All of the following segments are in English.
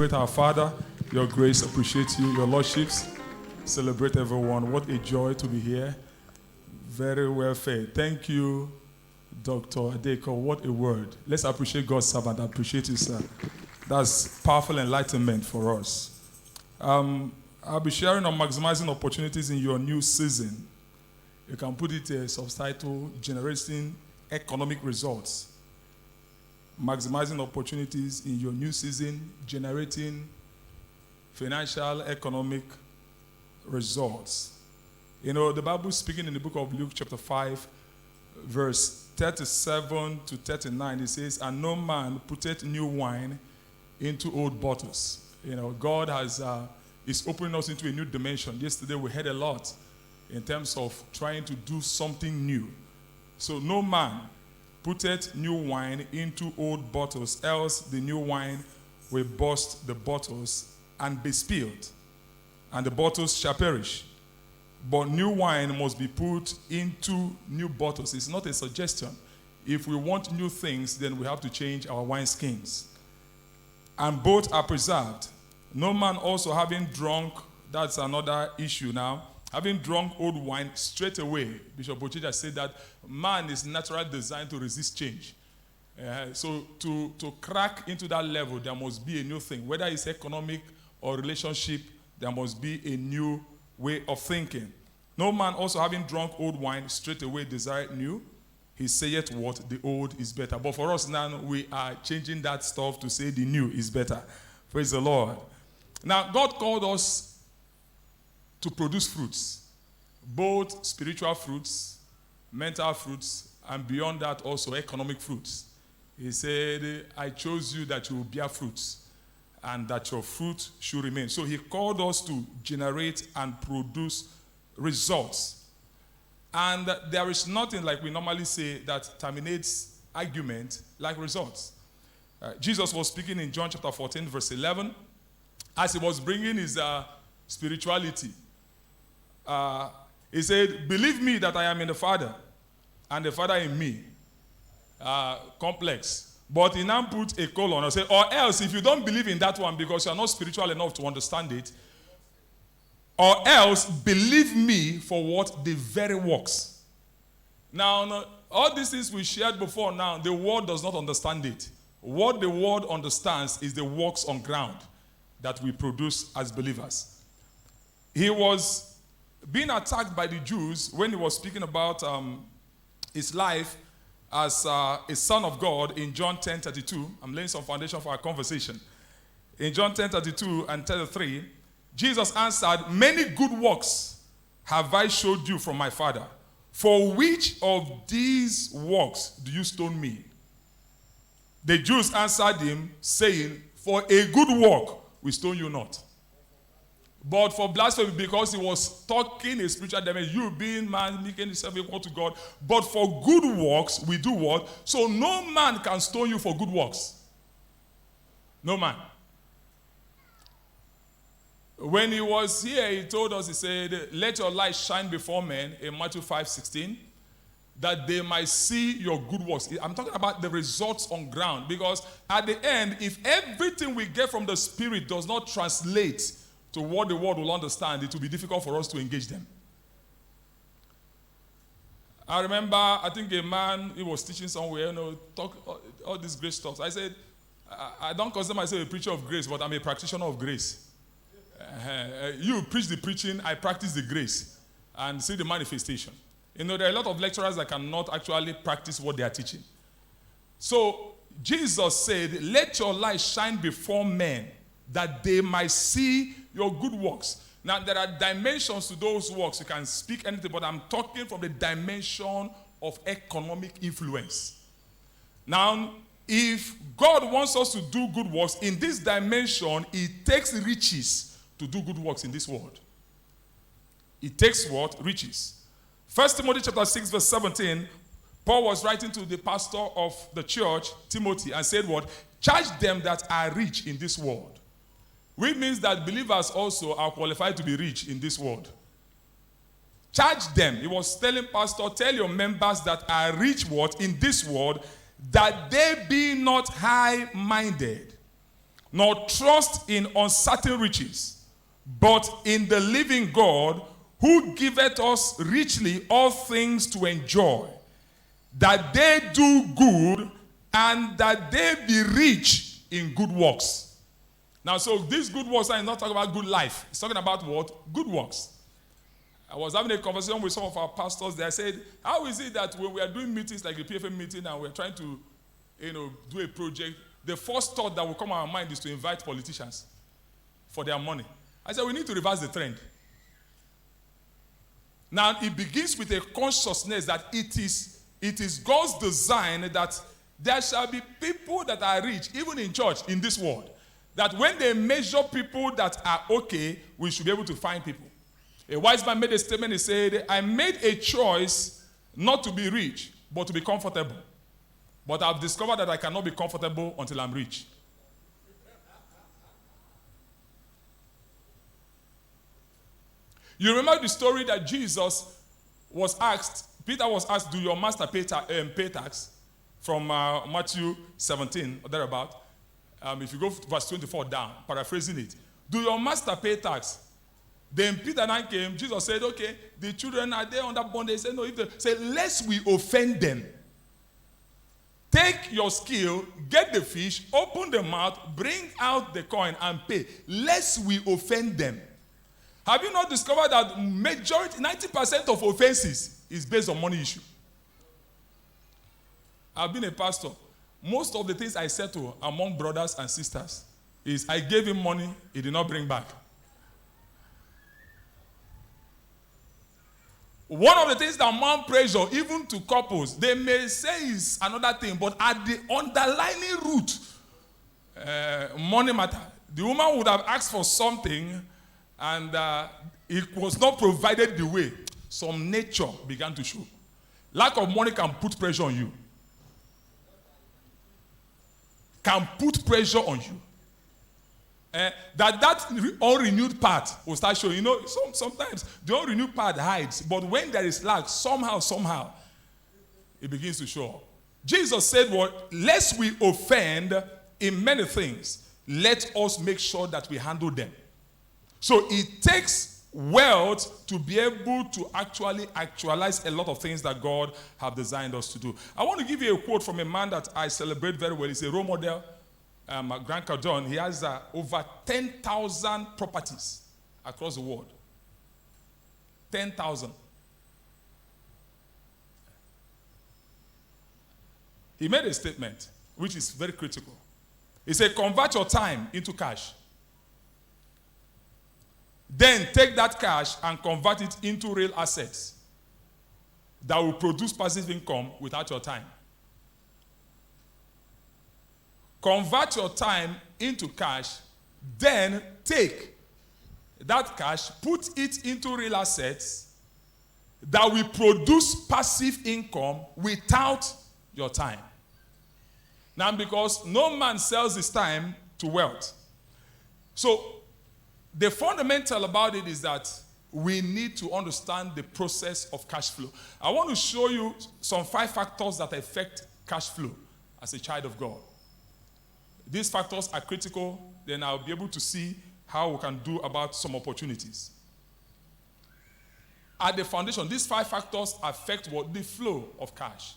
celebrate our Father, your grace, appreciate you, your lordships. Celebrate everyone. What a joy to be here. Very well fed. Thank you, Dr. Adeko. What a word. Let's appreciate God's servant. I appreciate you, sir. That's powerful enlightenment for us. I'll be sharing on maximizing opportunities in your new season. You can put it a subtitle, Generating Economic Results. Maximizing opportunities in your new season, generating financial, economic results. You know, the Bible speaking in the book of Luke chapter 5, verse 37 to 39, it says, "And no man putteth new wine into old bottles." You know, God is opening us into a new dimension. Yesterday we heard a lot in terms of trying to do something new. So no man putteth new wine into old bottles, else the new wine will burst the bottles and be spilled, and the bottles shall perish. But new wine must be put into new bottles. It's not a suggestion. If we want new things, then we have to change our wine skins. And both are preserved. No man also having drunk, that's another issue now, having drunk old wine straight away. Bishop Bochija said that man is naturally designed to resist change. So to crack into that level, there must be a new thing. Whether it's economic or relationship, there must be a new way of thinking. No man also having drunk old wine straight away desired new. He saith what? The old is better. But for us now, we are changing that stuff to say the new is better. Praise the Lord. Now, God called us to produce fruits, both spiritual fruits, mental fruits, and beyond that also economic fruits. He said, "I chose you that you will bear fruits, and that your fruit should remain." So he called us to generate and produce results. And there is nothing, like we normally say, that terminates argument like results. Jesus was speaking in John chapter 14, verse 11, as he was bringing his spirituality. He said, "Believe me that I am in the Father, and the Father in me." Complex. But he now put a colon and said, "Or else, if you don't believe in that one because you are not spiritual enough to understand it, or else believe me for what? The very works." Now, all these things we shared before now, the world does not understand it. What the world understands is the works on ground that we produce as believers. He was being attacked by the Jews when he was speaking about his life as a son of God in John 10:32. I'm laying some foundation for our conversation. In John 10:32 and 33, Jesus answered, "Many good works have I showed you from my Father. For which of these works do you stone me?" The Jews answered him, saying, "For a good work we stone you not, but for blasphemy," because he was talking a spiritual dimension. You being man, making yourself equal to God. "But for good works, we do what? So no man can stone you for good works." No man. When he was here, he told us, he said, "Let your light shine before men," in Matthew 5:16, "that they might see your good works." I'm talking about the results on ground, because at the end, if everything we get from the Spirit does not translate to what the world will understand, it will be difficult for us to engage them. I remember, I think a man, he was teaching somewhere, talk all these grace talks. I said, I don't consider myself a preacher of grace, but I'm a practitioner of grace. You preach the preaching, I practice the grace and see the manifestation. There are a lot of lecturers that cannot actually practice what they are teaching. So Jesus said, "Let your light shine before men, that they might see your good works." Now, there are dimensions to those works. You can speak anything, but I'm talking from the dimension of economic influence. Now, if God wants us to do good works in this dimension, it takes riches to do good works in this world. It takes what? Riches. 1 Timothy chapter 6, verse 17, Paul was writing to the pastor of the church, Timothy, and said what? "Charge them that are rich in this world." Which means that believers also are qualified to be rich in this world. Charge them. He was telling pastor, tell your members that are rich what? In this world, that they be not high-minded, nor trust in uncertain riches, but in the living God, who giveth us richly all things to enjoy, that they do good, and that they be rich in good works. Now, so these good works are not talking about good life. It's talking about what? Good works. I was having a conversation with some of our pastors. They said, how is it that when we are doing meetings like the PFM meeting and we're trying to, do a project, the first thought that will come to our mind is to invite politicians for their money? I said, we need to reverse the trend. Now, it begins with a consciousness that it is God's design that there shall be people that are rich, even in church, in this world. That when they measure people that are okay, we should be able to find people. A wise man made a statement. He said, I made a choice not to be rich, but to be comfortable. But I've discovered that I cannot be comfortable until I'm rich. You remember the story that Jesus was asked, Peter was asked, do your master pay tax? From Matthew 17, or thereabout. If you go to verse 24 down, paraphrasing it. Do your master pay tax? Then Peter and I came, Jesus said, okay, the children, are they under bondage? He said, no, if they say, lest we offend them. Take your skill, get the fish, open the mouth, bring out the coin and pay, lest we offend them. Have you not discovered that majority, 90% of offenses is based on money issue? I've been a pastor. Most of the things I settle among brothers and sisters is I gave him money, he did not bring back. One of the things that mount pressure, even to couples, they may say is another thing, but at the underlying root, money matter. The woman would have asked for something, and it was not provided the way. Some nature began to show. Lack of money can put pressure on you. Can put pressure on you. That unrenewed part will start showing. Sometimes the unrenewed part hides, but when there is lack, somehow, it begins to show up. Jesus said, lest we offend in many things, let us make sure that we handle them. So it takes wealth to be able to actually actualize a lot of things that God have designed us to do. I want to give you a quote from a man that I celebrate very well. He's a role model. Grant Cardone. He has over 10,000 properties across the world. 10,000. He made a statement which is very critical. He said, convert your time into cash. Then take that cash and convert it into real assets that will produce passive income without your time. Convert your time into cash, then take that cash, put it into real assets that will produce passive income without your time. Now, because no man sells his time to wealth. So, the fundamental about it is that we need to understand the process of cash flow. I want to show you some 5 factors that affect cash flow as a child of God. These factors are critical, then I'll be able to see how we can do about some opportunities. At the foundation, these 5 factors affect what? The flow of cash.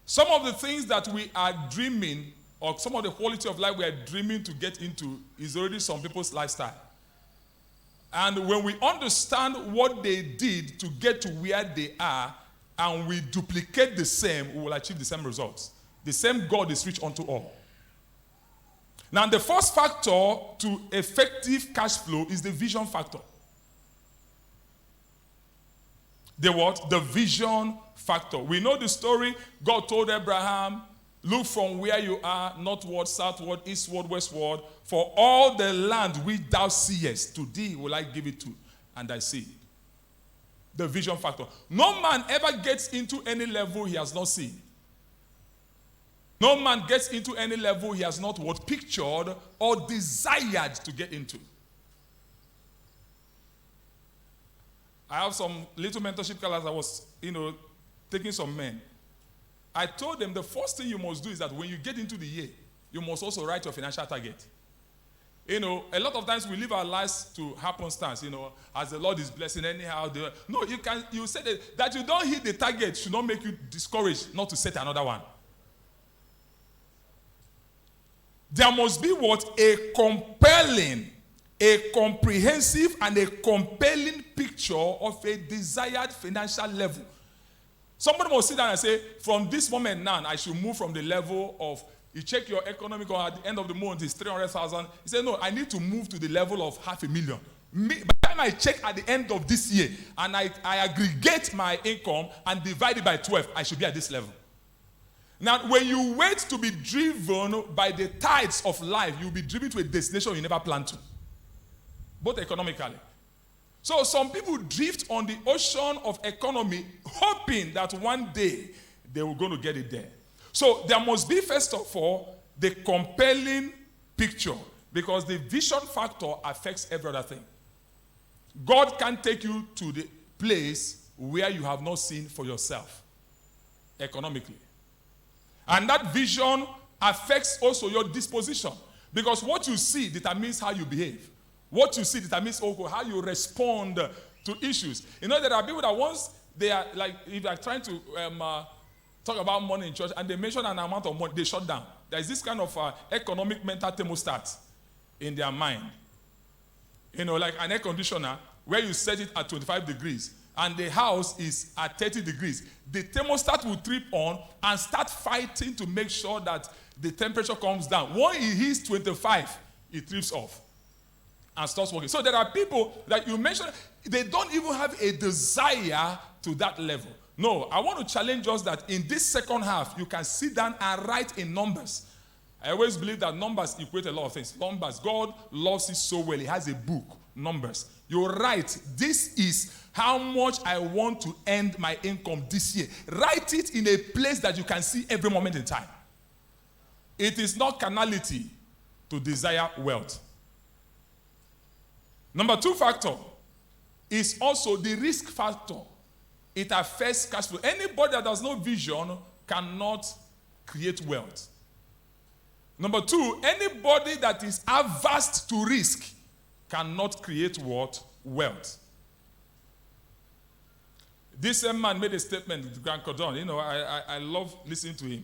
Some of the things that we are dreaming, or some of the quality of life we are dreaming to get into, is already some people's lifestyle. And when we understand what they did to get to where they are, and we duplicate the same, we will achieve the same results. The same God is rich unto all. Now, the first factor to effective cash flow is the vision factor. The what? The vision factor. We know the story. God told Abraham, look from where you are, northward, southward, eastward, westward, for all the land which thou seest, to thee will I give it to, and thy seed. The vision factor. No man ever gets into any level he has not seen. No man gets into any level he has not what? Pictured or desired to get into. I have some little mentorship class I was, taking some men. I told them the first thing you must do is that when you get into the year, you must also write your financial target. A lot of times we live our lives to happenstance, as the Lord is blessing anyhow. No, you said that you don't hit the target should not make you discouraged not to set another one. There must be what? A compelling, a comprehensive and a compelling picture of a desired financial level. Somebody must sit down and say, from this moment now, I should move from the level of, you check your economic, or at the end of the month, it's 300,000. He said, no, I need to move to the level of 500,000. By the time I check at the end of this year, and I aggregate my income and divide it by 12, I should be at this level. Now, when you wait to be driven by the tides of life, you'll be driven to a destination you never planned to, both economically. So some people drift on the ocean of economy, hoping that one day they were going to get it there. So there must be, first of all, the compelling picture, because the vision factor affects every other thing. God can take you to the place where you have not seen for yourself, economically. And that vision affects also your disposition, because what you see determines how you behave. What you see determines also how you respond to issues. There are people that once they are, like, if they are trying to talk about money in church and they mention an amount of money, they shut down. There is this kind of economic mental thermostat in their mind. Like an air conditioner where you set it at 25 degrees and the house is at 30 degrees. The thermostat will trip on and start fighting to make sure that the temperature comes down. When it hits 25, it trips off and stops working. So there are people that you mentioned, they don't even have a desire to that level. No, I want to challenge us that in this second half, you can sit down and write in numbers. I always believe that numbers equate a lot of things. Numbers, God loves it so well. He has a book, Numbers. You write, this is how much I want to end my income this year. Write it in a place that you can see every moment in time. It is not carnality to desire wealth. Number 2 factor is also the risk factor. It affects cash flow. Anybody that has no vision cannot create wealth. Number 2, anybody that is averse to risk cannot create what? Wealth. This man made a statement, Grant Cardone. I love listening to him.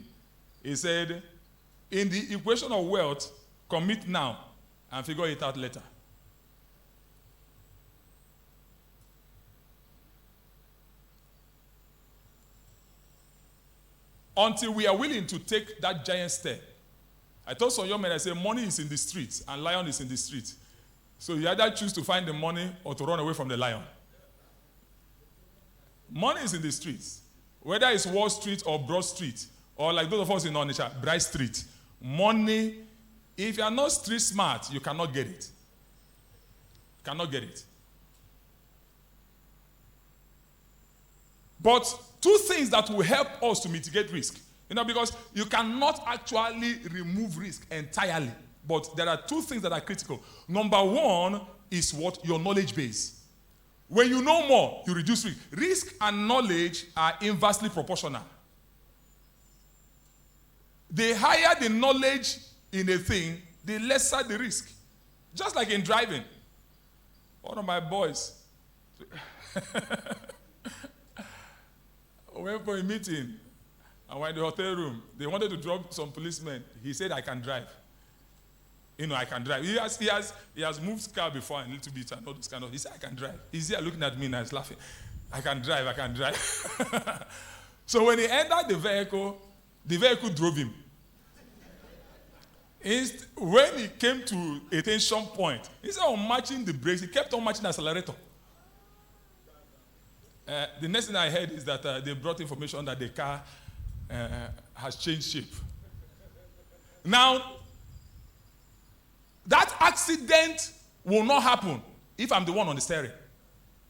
He said, in the equation of wealth, commit now and figure it out later. Until we are willing to take that giant step. I told some young men, I said, money is in the streets and lion is in the street. So you either choose to find the money or to run away from the lion. Money is in the streets. Whether it's Wall Street or Broad Street, or like those of us in Onitsha, Bright Street. Money, if you are not street smart, you cannot get it. Cannot get it. But 2 things that will help us to mitigate risk. Because you cannot actually remove risk entirely. But there are 2 things that are critical. Number 1 is what? Your knowledge base. When you know more, you reduce risk. Risk and knowledge are inversely proportional. The higher the knowledge in a thing, the lesser the risk. Just like in driving. One of my boys went for a meeting. And we're in the hotel room. They wanted to drop some policemen. He said, I can drive. I can drive. He has moved car before and a little bit and all this kind of. He said, I can drive. He's here looking at me and he's laughing. I can drive. So when he entered the vehicle drove him. When he came to a tension point, instead of matching the brakes, he kept on matching the accelerator. The next thing I heard is that they brought information that the car has changed shape. Now, that accident will not happen if I'm the one on the steering.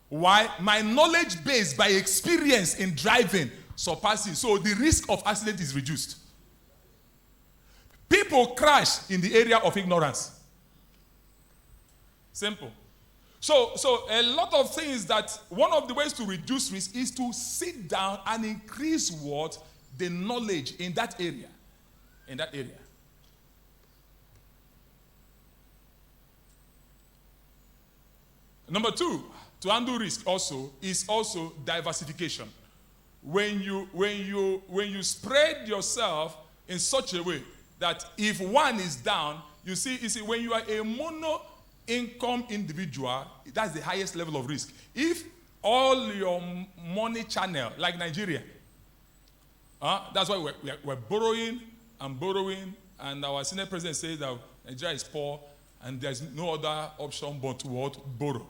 Why? My knowledge base by experience in driving surpasses. So the risk of accident is reduced. People crash in the area of ignorance. Simple. So a lot of things that one of the ways to reduce risk is to sit down and increase what? The knowledge in that area. In that area. Number two, to handle risk also is also diversification. When you spread yourself in such a way that if one is down, you see when you are a mono income individual, that's the highest level of risk. If all your money channel, like Nigeria, that's why we're borrowing and borrowing, and our senior president says that Nigeria is poor and there's no other option but to what? Borrow.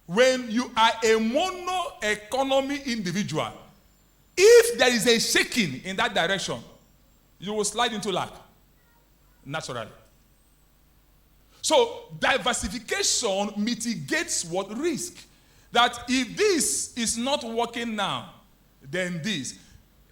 When you are a mono economy individual, if there is a shaking in that direction, you will slide into lack naturally. So diversification mitigates what? Risk. That if this is not working now, then this.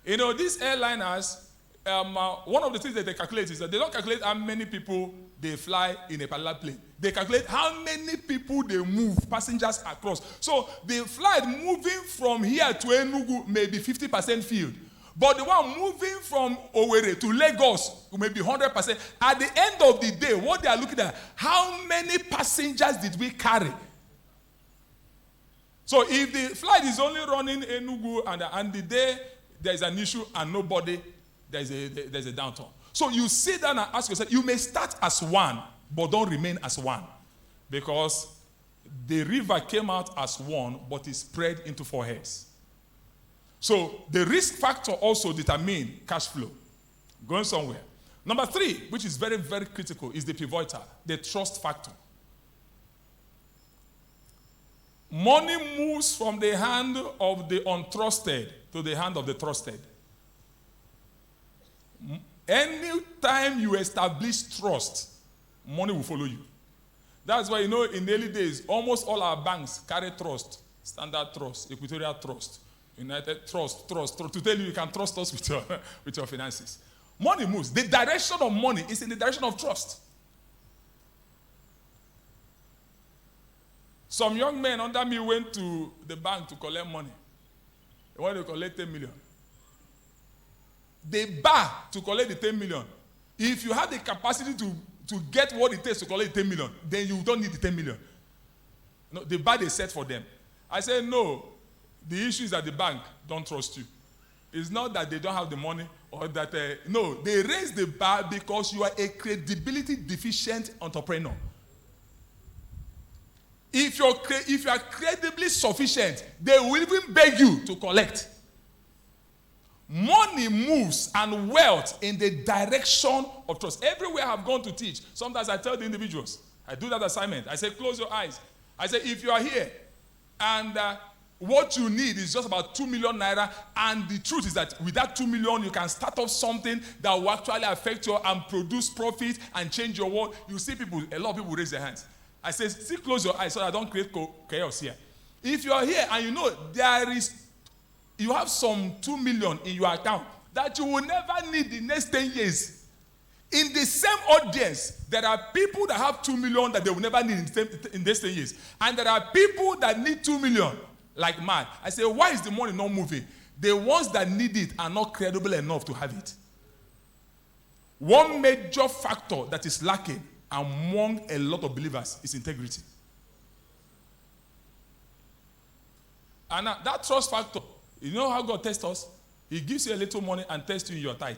You know, these airliners, one of the things that they calculate is that they don't calculate how many people they fly in a particular plane. They calculate how many people they move, passengers across. So the flight moving from here to Enugu may be 50% filled. But the one moving from Owerri to Lagos may be 100%. At the end of the day, what they are looking at, how many passengers did we carry? So if the flight is only running Enugu and the day there is an issue and nobody, there's a downturn. So you sit down and ask yourself, you may start as one, but don't remain as one. Because the river came out as one, but it spread into 4 heads. So the risk factor also determines cash flow. Going somewhere. Number 3, which is very, very critical, is the pivotal, the trust factor. Money moves from the hand of the untrusted to the hand of the trusted. Anytime you establish trust, money will follow you. That's why, in the early days, almost all our banks carry trust. Standard Trust, Equatorial Trust, United Trust, to tell you can trust us with your finances. Money moves. The direction of money is in the direction of trust. Some young men under me went to the bank to collect money. They wanted to collect 10 million. They bar to collect the 10 million. If you have the capacity to get what it takes to collect 10 million, then you don't need the 10 million. No, the bar they set for them. I said, no, the issue is that the bank don't trust you. It's not that they don't have the money or that, no, they raise the bar because you are a credibility deficient entrepreneur. If you are credibly sufficient, they will even beg you to collect. Money moves and wealth in the direction of trust. Everywhere I've gone to teach, sometimes I tell the individuals, I do that assignment. I say, close your eyes. I say, if you are here and what you need is just about 2 million naira, and the truth is that with that 2 million, you can start off something that will actually affect you and produce profit and change your world. You see people, a lot of people raise their hands. I say, still close your eyes so that I don't create chaos here. If you are here and you have some 2 million in your account that you will never need the next 10 years. In the same audience, there are people that have 2 million that they will never need in these 10 years. And there are people that need 2 million, like mad. I say, why is the money not moving? The ones that need it are not credible enough to have it. One major factor that is lacking among a lot of believers is integrity. And that trust factor, you know how God tests us? He gives you a little money and tests you in your tithe.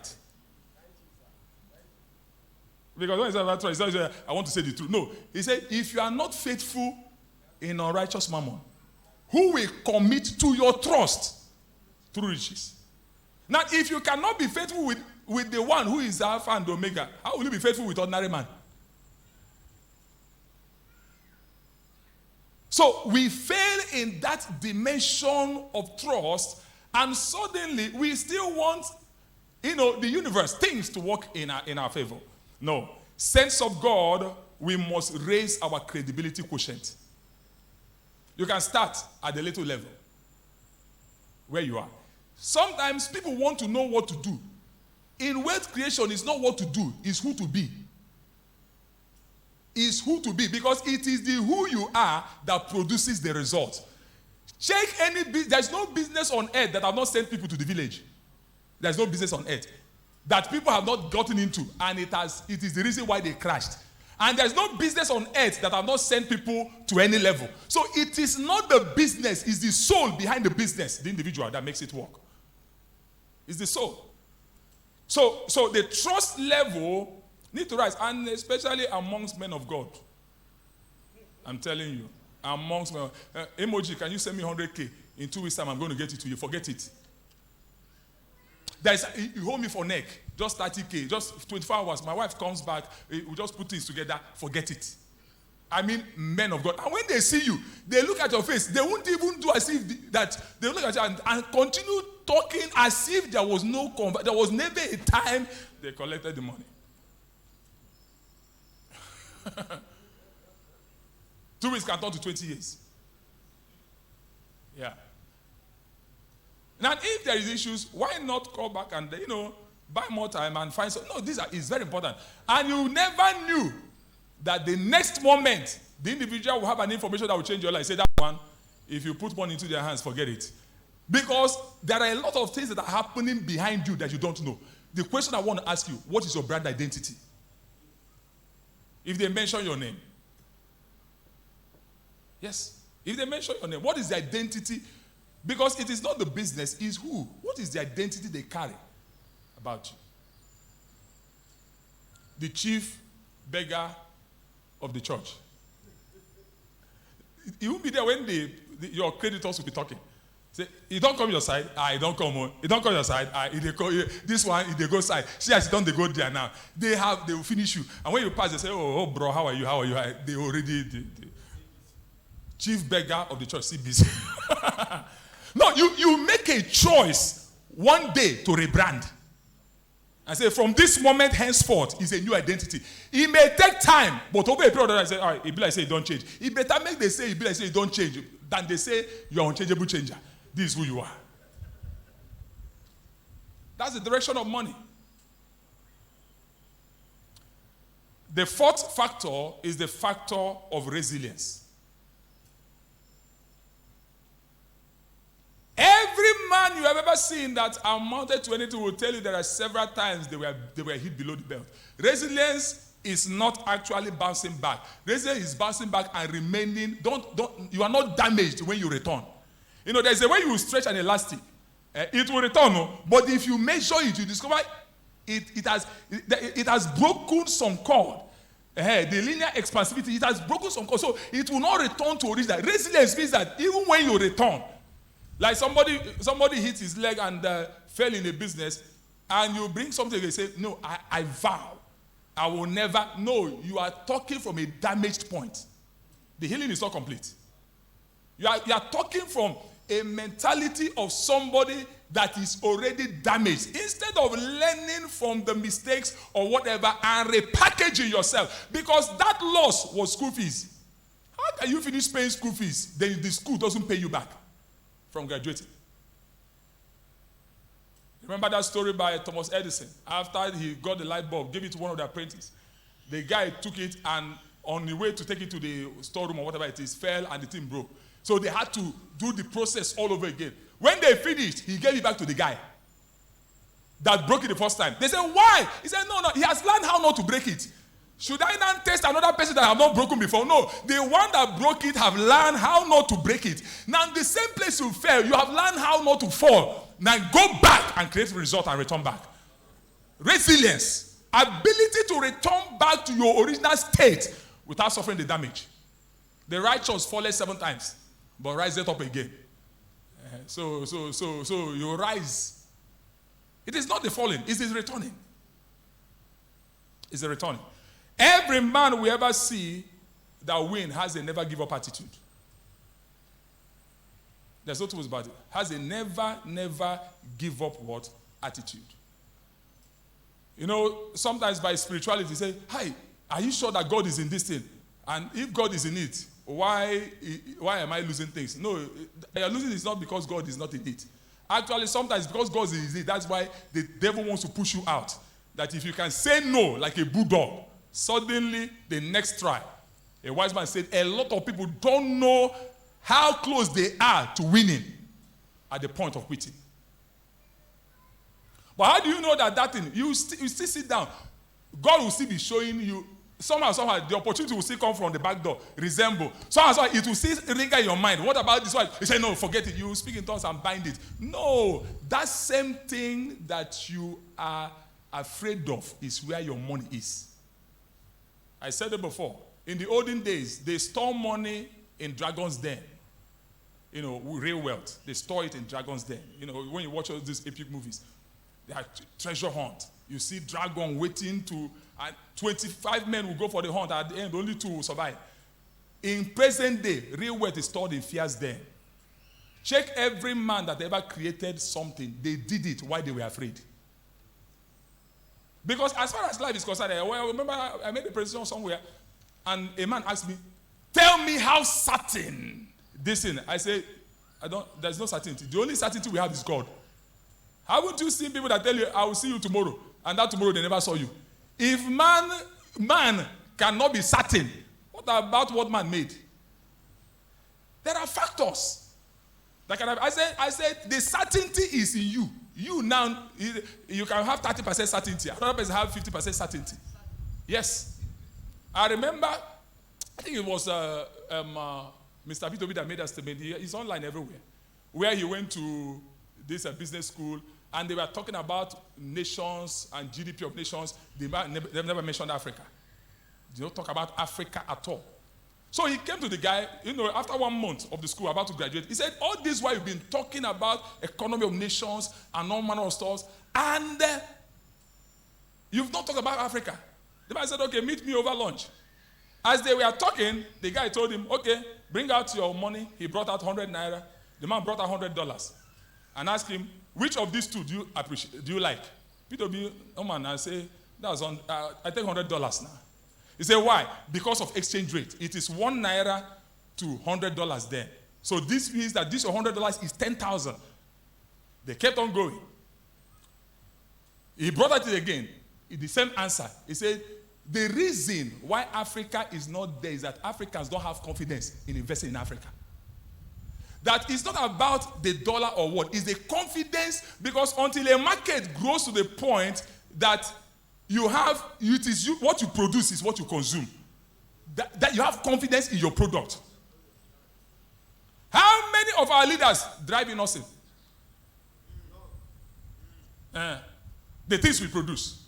Because when he said about trust, he said, I want to say the truth. No, he said, if you are not faithful in unrighteous mammon, who will commit to your trust through riches? Now, if you cannot be faithful with the one who is Alpha and Omega, how will you be faithful with ordinary man? So we fail in that dimension of trust, and suddenly we still want, the universe, things to work in our favor. No. Sense of God, we must raise our credibility quotient. You can start at the little level where you are. Sometimes people want to know what to do. In wealth creation, it's not what to do, it's who to be. is who to be, because it is the who you are that produces the result. Check any business. There's no business on earth that have not sent people to the village. There's no business on earth that people have not gotten into, and it is the reason why they crashed. And there's no business on earth that have not sent people to any level. So it is not the business, it's the soul behind the business, the individual, that makes it work. It's the soul. So the trust level need to rise, and especially amongst men of God. I'm telling you, amongst men. Emoji, can you send me 100K? In 2 weeks' time, I'm going to get it to you. Forget it. You hold me for neck, just 30K, just 24 hours. My wife comes back, we just put things together, forget it. I mean, men of God. And when they see you, they look at your face. They won't even do as if that. They look at you and continue talking as if there was no there was never a time they collected the money. 2 weeks can turn to 20 years. Yeah. Now, if there is issues, why not call back and, buy more time and find some. No, is very important. And you never knew that the next moment, the individual will have an information that will change your life. Say that one, if you put money into their hands, forget it. Because there are a lot of things that are happening behind you that you don't know. The question I want to ask you, what is your brand identity? If they mention your name. Yes. If they mention your name, what is the identity? Because it is not the business, it's who. What is the identity they carry about you? The chief beggar of the church. He won't be there when your creditors will be talking. Say, he don't come your side. He don't come on. He don't come your side. This one, they go side. See, as don't they go there now. They will finish you. And when you pass, they say, oh bro, how are you? How are you? They already, chief beggar of the church, CBC. No, you make a choice one day to rebrand. I say, from this moment henceforth is a new identity. It may take time, but over a period of time, I say, all right, it be like say it don't change. It better make they say it be like say it don't change than they say you're unchangeable changer. This is who you are. That's the direction of money. The fourth factor is the factor of resilience. Every man you have ever seen that amounted to anything will tell you there are several times they were hit below the belt. Resilience is not actually bouncing back. Resilience is bouncing back and remaining. You are not damaged when you return. There's a way you stretch an elastic. It will return, but if you measure it, you discover it has broken some cord. The linear expansivity, it has broken some cord. So it will not return to original. Resilience means that even when you return, like somebody hit his leg and fell in a business, and you bring something and say, no, I vow, I will never. No, you are talking from a damaged point. The healing is not complete. You are talking from a mentality of somebody that is already damaged. Instead of learning from the mistakes or whatever and repackaging yourself, because that loss was school fees. How can you finish paying school fees, then the school doesn't pay you back from graduating? Remember that story by Thomas Edison? After he got the light bulb, gave it to one of the apprentices. The guy took it and on the way to take it to the storeroom or whatever it is, fell and the thing broke. So they had to do the process all over again. When they finished, he gave it back to the guy that broke it the first time. They said, why? He said, no, he has learned how not to break it. Should I now test another person that have not broken before? No, the one that broke it have learned how not to break it. Now, in the same place you fell, you have learned how not to fall. Now, go back and create a result and return back. Resilience. Ability to return back to your original state without suffering the damage. The righteous falleth 7 times, but riseth up again. So you rise. It is not the falling, it is returning. It's the returning. Every man we ever see that win has a never give up attitude. There's no two ways about it. Has a never give up what? Attitude. Sometimes by spirituality, you say, hi, are you sure that God is in this thing? And if God is in it, why am I losing things? No, you're losing it not because God is not in it. Actually, sometimes because God is in it, that's why the devil wants to push you out. That if you can say no like a bulldog, Suddenly, the next try, a wise man said, a lot of people don't know how close they are to winning at the point of quitting. But how do you know that thing, you still sit down, God will still be showing you, somehow, the opportunity will still come from the back door, resemble. Somehow, it will still ring in your mind. What about this one? You say, no, forget it. You speak in tongues and bind it. No, that same thing that you are afraid of is where your money is. I said it before. In the olden days, they store money in Dragon's Den. You know, real wealth. They store it in Dragon's Den. You know, when you watch all these epic movies, they are treasure hunt. You see dragon waiting to, and 25 men will go for the hunt. At the end, only 2 will survive. In present day, real wealth is stored in fear's den. Check every man that ever created something. They did it while they were afraid. Because as far as life is concerned, I remember I made a presentation somewhere, and a man asked me, tell me how certain this thing. I said, there's no certainty. The only certainty we have is God. Haven't you seen people that tell you, I will see you tomorrow, and that tomorrow they never saw you? If man cannot be certain, what about what man made? There are factors that can happen. I said the certainty is in you. You now, you can have 30% certainty. Another person have 50% certainty. Yes. I remember, I think it was Mr. P. that made a statement. He's online everywhere. Where he went to this business school, and they were talking about nations and GDP of nations. They've never mentioned Africa. They don't talk about Africa at all. So he came to the guy, after 1 month of the school, about to graduate. He said, all this while you've been talking about economy of nations and all manner of stuff, and you've not talked about Africa. The man said, okay, meet me over lunch. As they were talking, the guy told him, okay, bring out your money. He brought out 100 naira. The man brought out $100 and asked him, which of these two do you like? P2B, man, I say, I take $100 now. He said, why? Because of exchange rate. It is 1 naira to $100 there. So this means that this $100 is 10,000. They kept on going. He brought it again. The same answer. He said, the reason why Africa is not there is that Africans don't have confidence in investing in Africa. That it's not about the dollar or what. It's the confidence, because until a market grows to the point that what you produce is what you consume. That you have confidence in your product. How many of our leaders drive in us? The things we produce.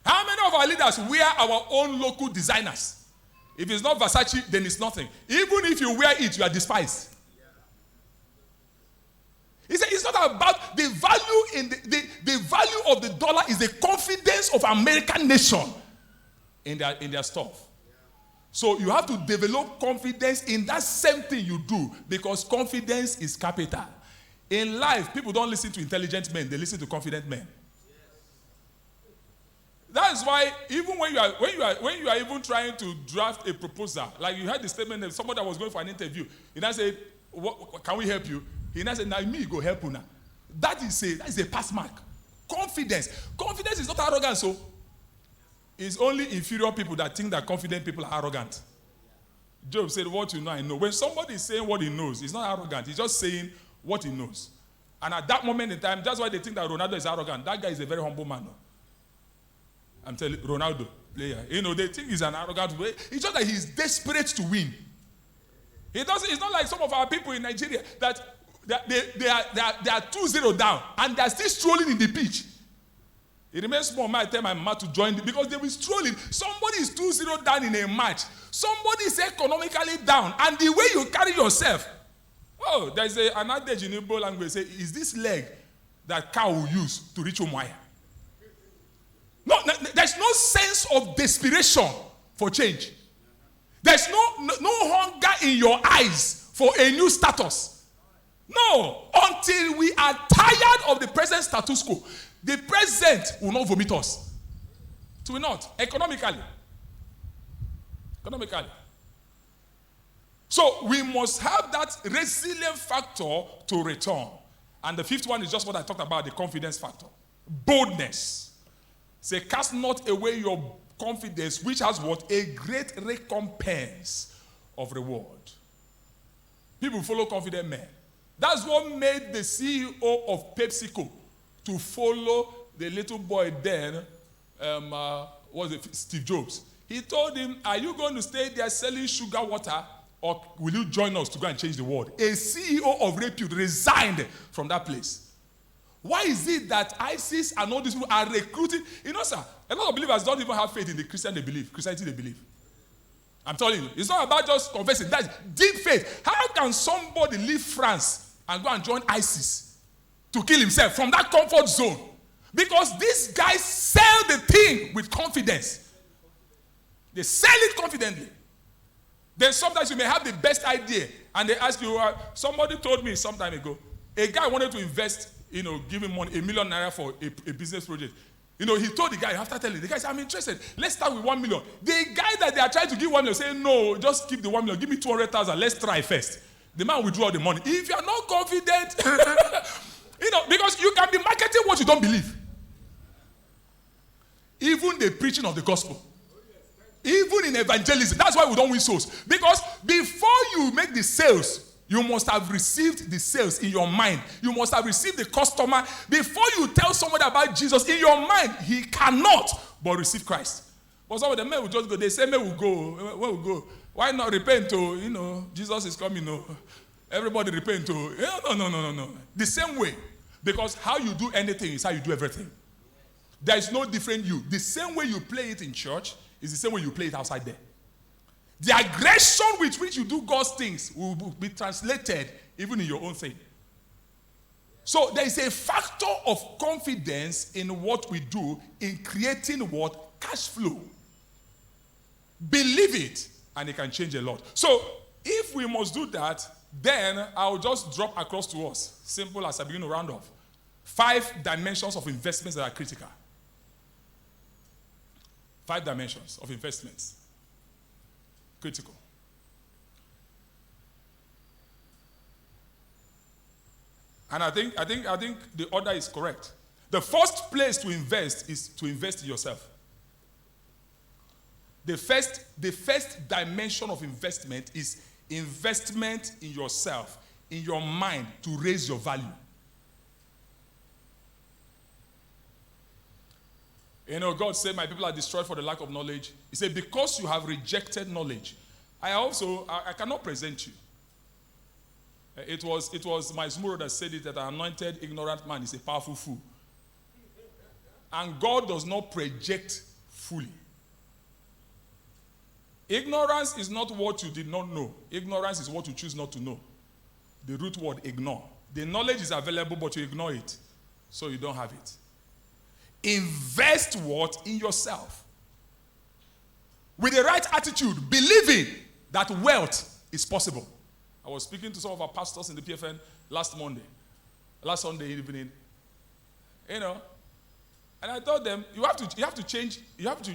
How many of our leaders wear our own local designers? If it's not Versace, then it's nothing. Even if you wear it, you are despised. He said it's not about the value in the value of the dollar is the confidence of American nation in their stuff. So you have to develop confidence in that same thing you do, because confidence is capital. In life, people don't listen to intelligent men, they listen to confident men. That is why even when you are even trying to draft a proposal, like you heard the statement of somebody that was going for an interview, he now said, can we help you? He now said, now me go help you now. That is a pass mark. Confidence is not arrogance. So it's only inferior people that think that confident people are arrogant. Job said, what you know, I know. When somebody is saying what he knows, he's not arrogant. He's just saying what he knows. And at that moment in time, that's why they think that Ronaldo is arrogant. That guy is a very humble man. I'm telling you, Ronaldo, player. They think he's an arrogant way. It's just that he's desperate to win. It's not like some of our people in Nigeria that they are 2-0 down and they're still strolling in the pitch. It remains small. I tell my mama to join because they will strolling. Somebody is 2-0 down in a match. Somebody is economically down, and the way you carry yourself. Oh, there's an adage in Igbo language say, is this leg that cow will use to reach Umuahia? No, there's no sense of desperation for change. There's no hunger in your eyes for a new status. No, until we are tired of the present status quo, the present will not vomit us. It will not, economically. So we must have that resilient factor to return. And the fifth one is just what I talked about, the confidence factor. Boldness. Say, cast not away your confidence, which has what? A great recompense of reward. People follow confident men. That's what made the CEO of PepsiCo to follow the little boy then, Steve Jobs. He told him, are you going to stay there selling sugar water, or will you join us to go and change the world? A CEO of repute resigned from that place. Why is it that ISIS and all these people are recruiting? You know, sir, a lot of believers don't even have faith in the Christianity they believe. I'm telling you, it's not about just confessing. That's deep faith. How can somebody leave France and go and join ISIS to kill himself from that comfort zone? Because these guys sell the thing with confidence. They sell it confidently. Then sometimes you may have the best idea, and they ask you, somebody told me some time ago, a guy wanted to invest, give him money, $1 million for a business project. He told the guy, after telling the guy, said, I'm interested. Let's start with 1 million. The guy that they are trying to give 1 million say, no, just keep the 1 million. Give me 200,000. Let's try first. The man withdrew all the money. If you are not confident, because you can be marketing what you don't believe. Even the preaching of the gospel. Even in evangelism. That's why we don't win souls. Because before you make the sales, you must have received the sales in your mind. You must have received the customer. Before you tell somebody about Jesus, in your mind, he cannot but receive Christ. But some of the men will just go. They say, men will go. Where will go? Why not repent to, Jesus is coming. Everybody repent to. No. The same way. Because how you do anything is how you do everything. There is no different you. The same way you play it in church is the same way you play it outside there. The aggression with which you do God's things will be translated even in your own thing. So there is a factor of confidence in what we do in creating what? Cash flow. Believe it, and it can change a lot. So if we must do that, then I'll just drop across to us, simple as I begin to round off, 5 dimensions of investments that are critical. 5 dimensions of investments. Critical. And I think the order is correct. The first place to invest is to invest in yourself. The first dimension of investment is investment in yourself, in your mind, to raise your value. God said, my people are destroyed for the lack of knowledge. He said, because you have rejected knowledge, I cannot present you. It was my Zmuro that said it, that an anointed ignorant man is a powerful fool. And God does not project fully. Ignorance is not what you did not know. Ignorance is what you choose not to know. The root word, ignore. The knowledge is available, but you ignore it. So you don't have it. Invest what? In yourself. With the right attitude, believing that wealth is possible. I was speaking to some of our pastors in the PFN last Sunday evening. And I told them, you have to change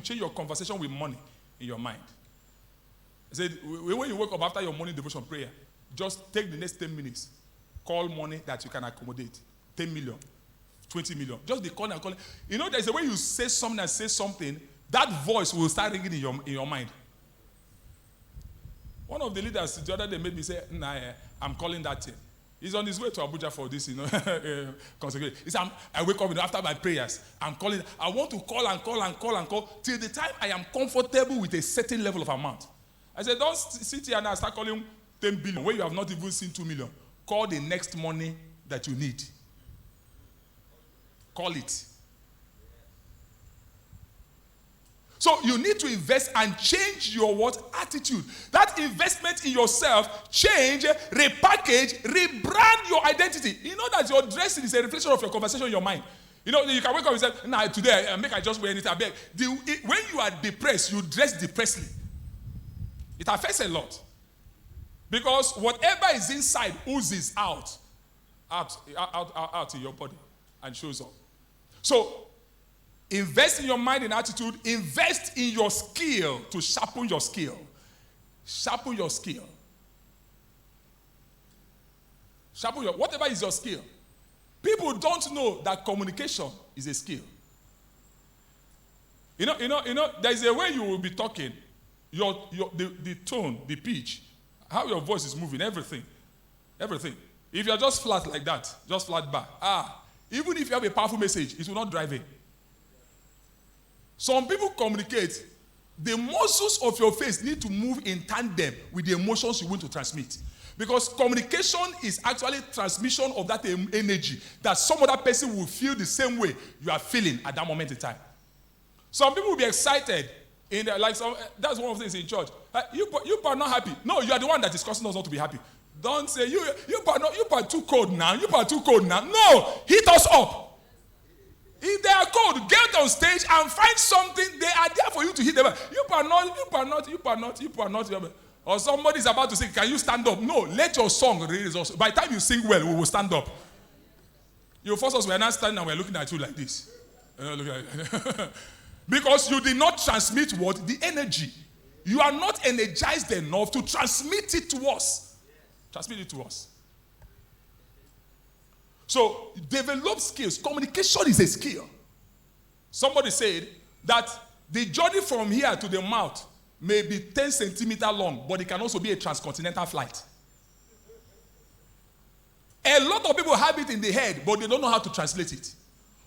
your conversation with money in your mind. I said, when you wake up after your morning devotion prayer, just take the next 10 minutes. Call money that you can accommodate. 10 million, 20 million. Just be calling and calling. There's a way you say something and say something, that voice will start ringing in your mind. One of the leaders the other day made me say, I'm calling that thing. He's on his way to Abuja for this, consecration. He said, I wake up after my prayers. I'm calling. I want to call and call and call and call till the time I am comfortable with a certain level of amount. I said, don't sit here and start calling 10 billion when you have not even seen 2 million. Call the next money that you need. Call it. So you need to invest and change your what? Attitude. That investment in yourself, change, repackage, rebrand your identity. You know that your dressing is a reflection of your conversation in your mind. You can wake up and say, today I just wear anything. When you are depressed, you dress depressedly. It affects a lot. Because whatever is inside oozes out in your body and shows up. So, invest in your mind and attitude. Invest in your skill to sharpen your skill. Sharpen your skill. Whatever is your skill. People don't know that communication is a skill. There is a way you will be talking, the tone, the pitch, how your voice is moving, everything. If you are just flat like that, just flat back, even if you have a powerful message, it will not drive in. Some people communicate, the muscles of your face need to move in tandem with the emotions you want to transmit. Because communication is actually transmission of that energy that some other person will feel the same way you are feeling at that moment in time. Some people will be excited that's one of the things in church. You are not happy. No, you are the one that is causing us not to be happy. Don't say you are too cold now. You are too cold now. No, hit us up. If they are cold, get on stage and find something. They are there for you to hit them. You are not. Or somebody is about to sing, can you stand up? No, let your song release us. By the time you sing well, we will stand up. You force us, we are not standing and we are looking at you like this. Because you did not transmit what? The energy. You are not energized enough to transmit it to us. Transmit it to us. So, develop skills. Communication is a skill. Somebody said that the journey from here to the mouth may be 10 centimeters long, but it can also be a transcontinental flight. A lot of people have it in the head, but they don't know how to translate it.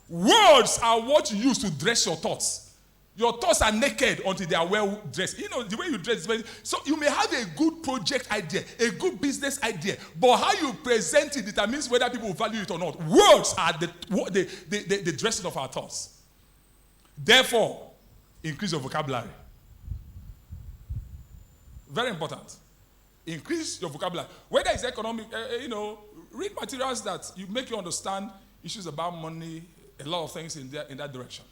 Words are what you use to dress your thoughts. Your thoughts are naked until they are well dressed. The way you dress. So you may have a good project idea, a good business idea, but how you present it determines whether people value it or not. Words are the dressing of our thoughts. Therefore, increase your vocabulary. Very important. Increase your vocabulary. Whether it's economic, read materials that you make you understand issues about money, a lot of things in that direction.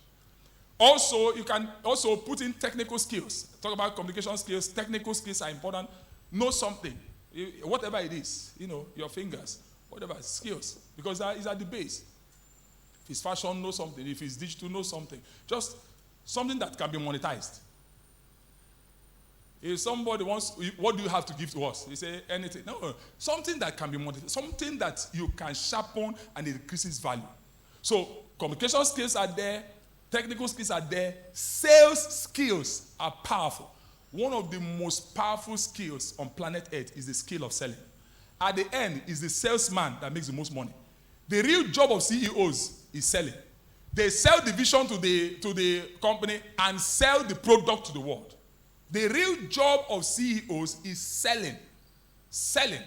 Also, you can also put in technical skills. Talk about communication skills. Technical skills are important. Know something, whatever it is. Your fingers, whatever skills, because that is at the base. If it's fashion, know something. If it's digital, know something. Just something that can be monetized. If somebody wants, what do you have to give to us? You say anything. No, something that can be monetized, something that you can sharpen and it increases value. So communication skills are there, technical skills are there, sales skills are powerful. One of the most powerful skills on planet Earth is the skill of selling. At the end, is the salesman that makes the most money. The real job of CEOs is selling. They sell the vision to the company and sell the product to the world. The real job of CEOs is selling. Selling.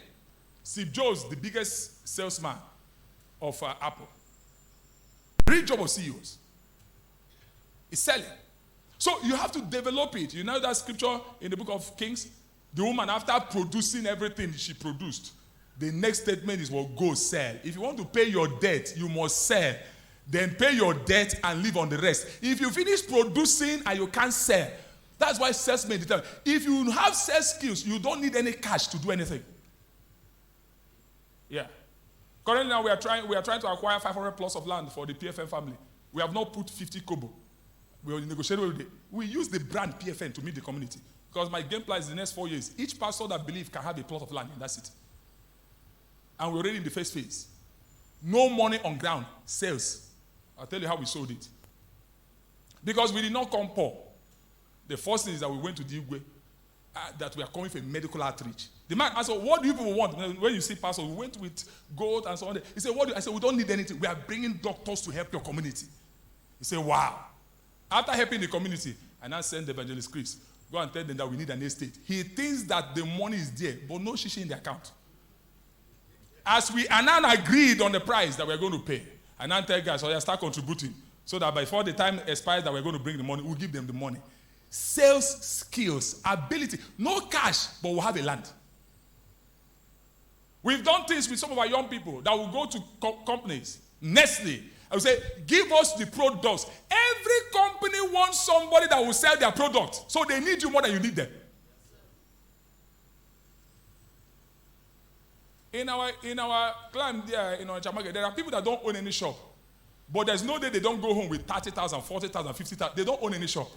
Steve Jobs, the biggest salesman of Apple. The real job of CEOs is selling. So you have to develop it. You know that scripture in the book of Kings? The woman, after producing everything she produced, the next statement is, well, go sell. If you want to pay your debt, you must sell. Then pay your debt and live on the rest. If you finish producing and you can't sell, that's why salesmen determine. If you have sales skills, you don't need any cash to do anything. Yeah. Currently now we are trying to acquire 500 plus of land for the PFN family. We have not put 50 kobo. We are negotiating with it. We use the brand PFN to meet the community. Because my game plan is the next 4 years. Each pastor that believes can have a plot of land in that city. And we're already in the first phase. No money on ground. Sales. I'll tell you how we sold it. Because we did not come poor. The first thing is that we went to the Igwe, that we are coming for a medical outreach. The man asked, what do you people want? When you see pastor, we went with gold and so on. He said, I said, we don't need anything. We are bringing doctors to help your community. He said, wow. After helping the community, I now send Evangelist Chris. Go and tell them that we need an estate. He thinks that the money is there, but no shishi in the account. As we are now agreed on the price that we're going to pay, I now tell guys, start contributing. So that before the time expires that we're going to bring the money, we'll give them the money. Sales skills, ability, no cash, but we'll have a land. We've done things with some of our young people that will go to companies, Nestle, I will say, give us the products. Every company wants somebody that will sell their product, so they need you more than you need them. In our clan there, in our Chamage, there are people that don't own any shop, but there's no day they don't go home with 30,000, 40,000, 50,000. They don't own any shop.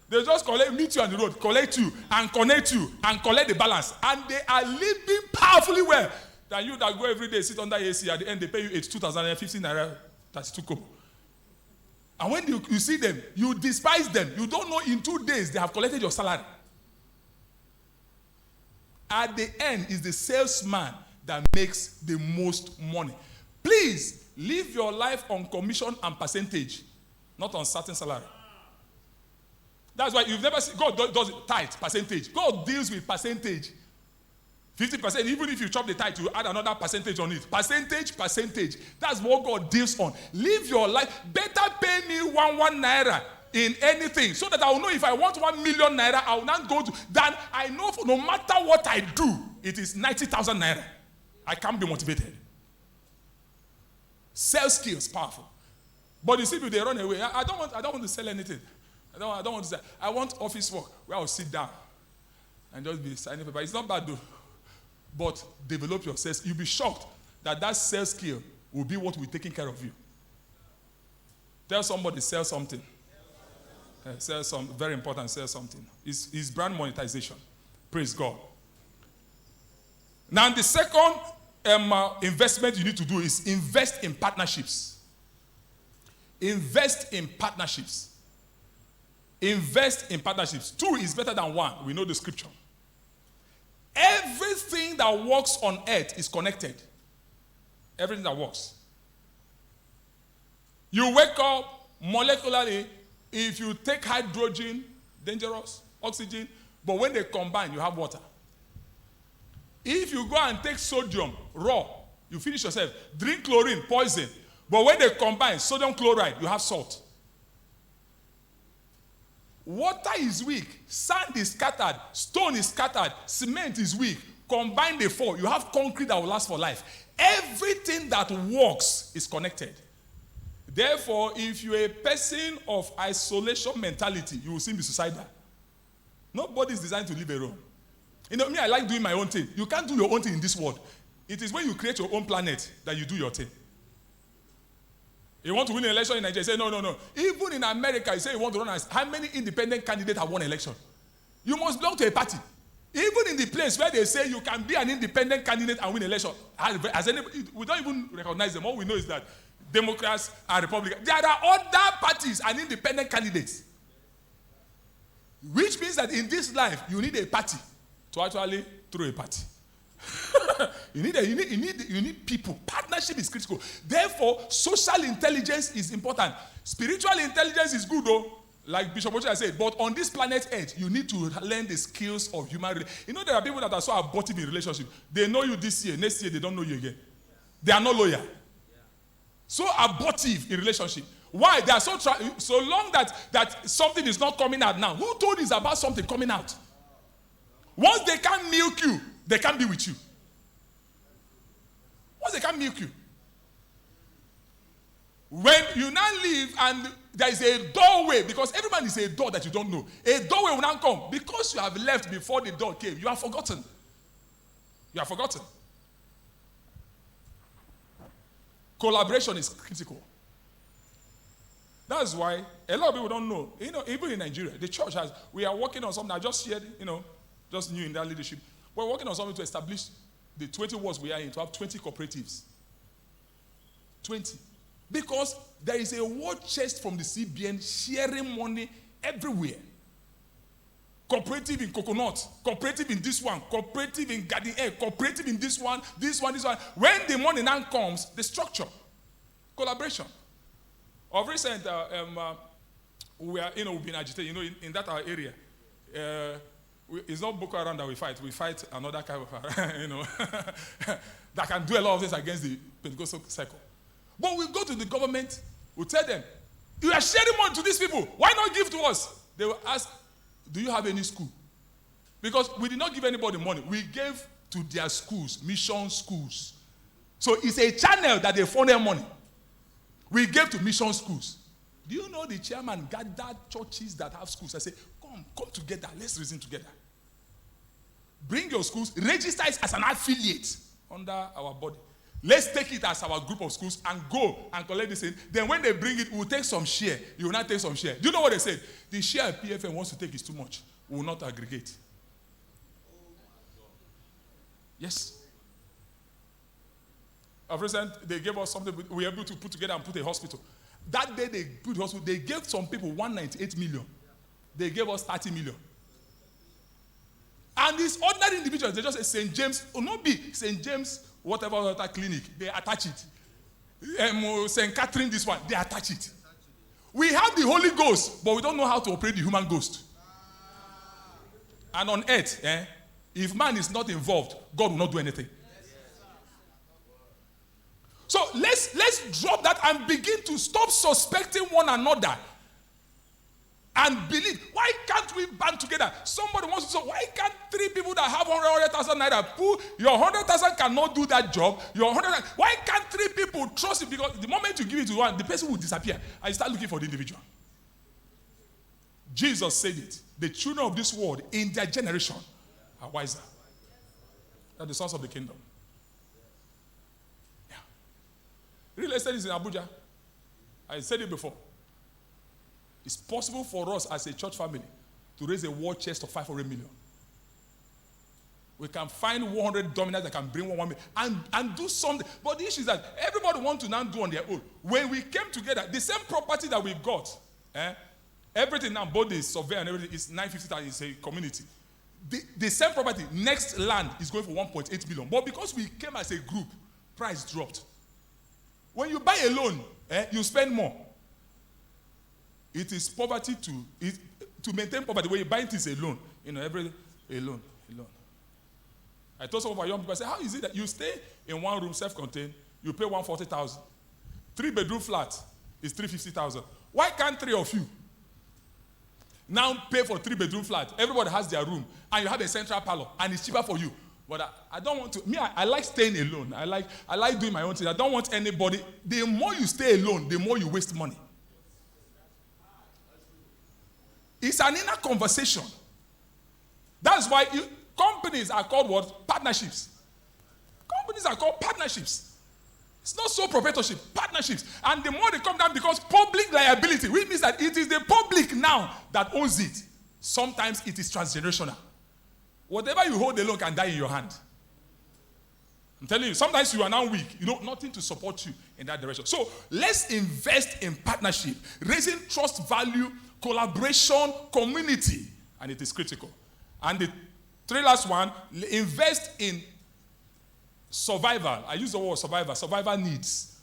They just meet you on the road, collect you, and connect you, and collect the balance. And they are living powerfully well. Than you that go every day, sit under AC, at the end they pay you 82,000 and 15 naira, 32 kobo. And when you see them, you despise them. You don't know in 2 days they have collected your salary. At the end, is the salesman that makes the most money. Please, live your life on commission and percentage, not on certain salary. That's why you've never seen, God does it, tithe, percentage. God deals with percentage. 50%, even if you chop the tithe, you add another percentage on it. Percentage. That's what God deals on. Live your life. Better pay me one naira in anything, so that I will know if I want 1 million naira, I will not go to, then I know for no matter what I do, it is 90,000 naira. I can't be motivated. Sales skills, powerful. But you see people, they run away. I don't want to sell anything. I don't want to sell. I want office work where I'll sit down and just be signing paper. It's not bad though. But develop your sales. You'll be shocked that sales skill will be what will be taking care of you. Tell somebody, sell something. Sell some, very important, sell something. It's brand monetization. Praise God. Now, the second investment you need to do is invest in partnerships. Invest in partnerships. Invest in partnerships. 2 is better than 1. We know the scripture. Everything that works on earth is connected. Everything that works. You wake up molecularly. If you take hydrogen, dangerous, oxygen, but when they combine, you have water. If you go and take sodium raw, you finish yourself. Drink chlorine, poison. But when they combine, sodium chloride, you have salt. Water is weak. Sand is scattered. Stone is scattered. Cement is weak. Combine the 4. You have concrete that will last for life. Everything that works is connected. Therefore, if you're a person of isolation mentality, you will soon be suicidal. Nobody is designed to live alone. You know, me, I like doing my own thing. You can't do your own thing in this world. It is when you create your own planet that you do your thing. You want to win an election in Nigeria, say, no. Even in America, you say you want to run as, how many independent candidates have won an election? You must belong to a party. Even in the place where they say you can be an independent candidate and win an election, we don't even recognize them. All we know is that Democrats and Republicans. There are other parties and independent candidates. Which means that in this life, you need a party to actually throw a party. you need people. Partnership is critical. Therefore, social intelligence is important. Spiritual intelligence is good though, like Bishop Ochoa said, but on this planet Earth, you need to learn the skills of human relationship. You know, there are people that are so abortive in relationship. They know you this year, next year they don't know you again. They are not loyal. So abortive in relationship. Why? They are so long that something is not coming out now. Who told you it's about something coming out? Once they can't milk you, they can't be with you. Once they can't milk you. When you now leave and there is a doorway, because everyone is a door that you don't know. A doorway will now come. Because you have left before the door came, you are forgotten. You are forgotten. Collaboration is critical. That's why a lot of people don't know. You know, even in Nigeria, the church we are working on something. I just shared, just new in that leadership. We're working on something to establish the 20 wards we are in, to have 20 cooperatives. 20. Because there is a war chest from the CBN sharing money everywhere. Cooperative in coconut, cooperative in this one, cooperative in garden egg, cooperative in this one. When the money now comes, the structure, collaboration. Of recent, we've been agitated. In that our area, it's not Boko Haram that we fight. We fight another kind of, that can do a lot of things against the Pentecostal cycle. But we go to the government, we tell them, you are sharing money to these people. Why not give to us? They will ask, do you have any school? Because we did not give anybody money. We gave to their schools, mission schools. So it's a channel that they funnel money. We gave to mission schools. Do you know the chairman gathered churches that have schools? I say, come together. Let's reason together. Bring your schools. Register it as an affiliate under our body. Let's take it as our group of schools and go and collect this in. Then when they bring it, we'll take some share. You will not take some share. Do you know what they said? The share PFM wants to take is too much. We will not aggregate. Yes. Of recent, they gave us something we were able to put together and put a hospital. That day they built the hospital, they gave some people 198 million. They gave us 30 million. And these ordinary individuals, they just say St. James, not be St. James, whatever clinic, they attach it. St. Catherine, this one, they attach it. We have the Holy Ghost, but we don't know how to operate the human ghost. And on earth, if man is not involved, God will not do anything. So let's drop that and begin to stop suspecting one another and believe. Why can't we band together? Somebody wants to say, why can't three people that have 100,000 naira pull your 100,000 cannot do that job? Your 100,000, why can't three people trust it? Because the moment you give it to one, the person will disappear and you start looking for the individual. Jesus said it. The children of this world in their generation are wiser than the sons of the kingdom. Yeah. Real estate is in Abuja. I said it before. It's possible for us as a church family to raise a war chest of 500 million. We can find 100 dominants that can bring 1 million and do something. But the issue is that everybody wants to now do on their own. When we came together, the same property that we got, everything now, both the survey and everything, is 950,000. It's a community. The same property, next land is going for 1.8 million. But because we came as a group, price dropped. When you buy alone, you spend more. It is poverty to maintain poverty. When you buy things alone, everything alone. I told some of our young people, I said, how is it that you stay in one room, self-contained, you pay 140,000. 3-bedroom flat is 350,000. Why can't three of you now pay for 3-bedroom flat? Everybody has their room, and you have a central parlor, and it's cheaper for you. But I don't want to. I like staying alone. I like doing my own thing. I don't want anybody. The more you stay alone, the more you waste money. It's an inner conversation. That's why companies are called what? Partnerships. Companies are called partnerships. It's not sole proprietorship, partnerships. And the more they come down becomes public liability, which means that it is the public now that owns it. Sometimes it is transgenerational. Whatever you hold alone can die in your hand. I'm telling you, sometimes you are now weak. Nothing to support you in that direction. So let's invest in partnership, raising trust value, collaboration, community, and it is critical. And the three last one, invest in survival. I use the word survival needs.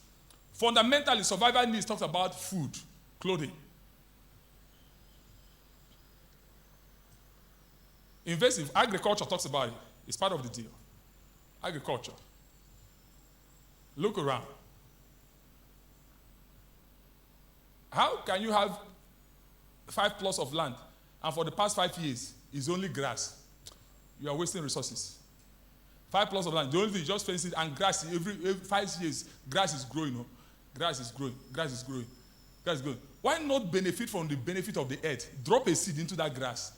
Fundamentally, survival needs talks about food, clothing. Invest in agriculture talks about it. It's part of the deal. Agriculture. Look around. How can you have 5 plots of land and for the past 5 years it's only grass? You are wasting resources. 5 plots of land, the only thing is just fence it and grass. Every 5 years, grass is growing. Grass is growing. Grass is growing. Grass is growing. Why not benefit from the benefit of the earth? Drop a seed into that grass.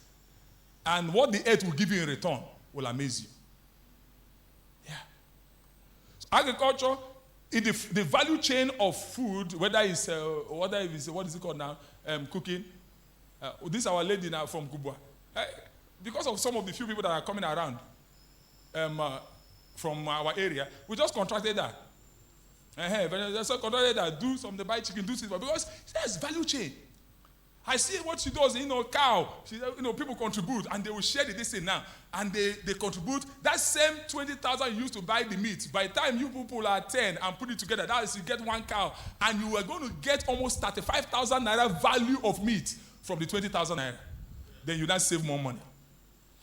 And what the earth will give you in return will amaze you. Yeah. So agriculture, in the value chain of food, whether it's what is it called now? Cooking. This is our lady now from Kubwa. Because of some of the few people that are coming around from our area, we just contracted that. So contracted that, do some, they buy chicken, do this, because there's value chain. I see what she does, cow. People contribute, and they will share this thing now. And they contribute. That same 20,000 you used to buy the meat, by the time you people are 10 and put it together, that is, you get 1 cow, and you are going to get almost 35,000 naira value of meat from the 20,000 naira. Then you now save more money.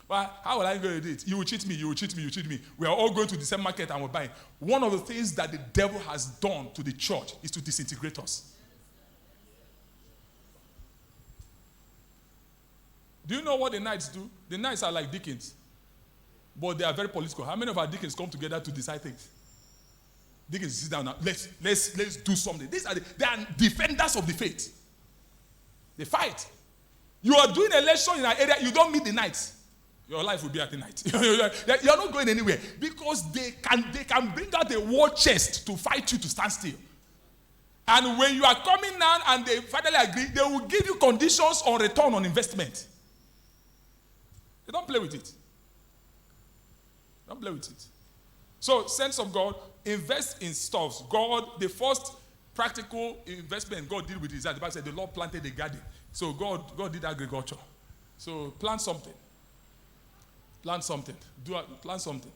But how will I go to do it? You will cheat me, you will cheat me, you cheat me. We are all going to the same market and we're buying. One of the things that the devil has done to the church is to disintegrate us. Do you know what the knights do? The knights are like deacons, but they are very political. How many of our deacons come together to decide things? Deacons sit down now. Let's do something. They are defenders of the faith. They fight. You are doing election in an area, you don't meet the knights. Your life will be at the night. You're not going anywhere because they can bring out a war chest to fight you to stand still. And when you are coming down and they finally agree, they will give you conditions on return on investment. They don't play with it. Don't play with it. So, sense of God, invest in stuffs. God, the first practical investment God did with his hand. The Bible said the Lord planted a garden. So God did agriculture. So plant something. Plant something. Plant something.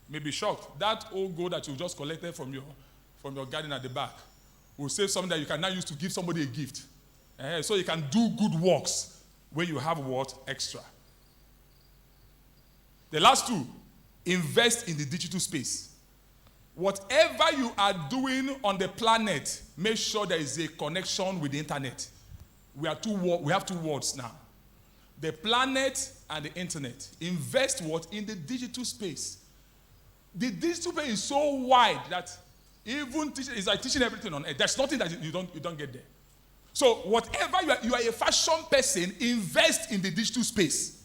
You may be shocked. That old gold that you just collected from your garden at the back will save something that you can now use to give somebody a gift. So you can do good works when you have what? Extra. The last two, invest in the digital space. Whatever you are doing on the planet, make sure there is a connection with the internet. We have two words now. The planet and the internet. Invest what? In the digital space. The digital space is so wide that even it's like teaching everything on earth. There's nothing that you don't get there. So whatever you are a fashion person, invest in the digital space.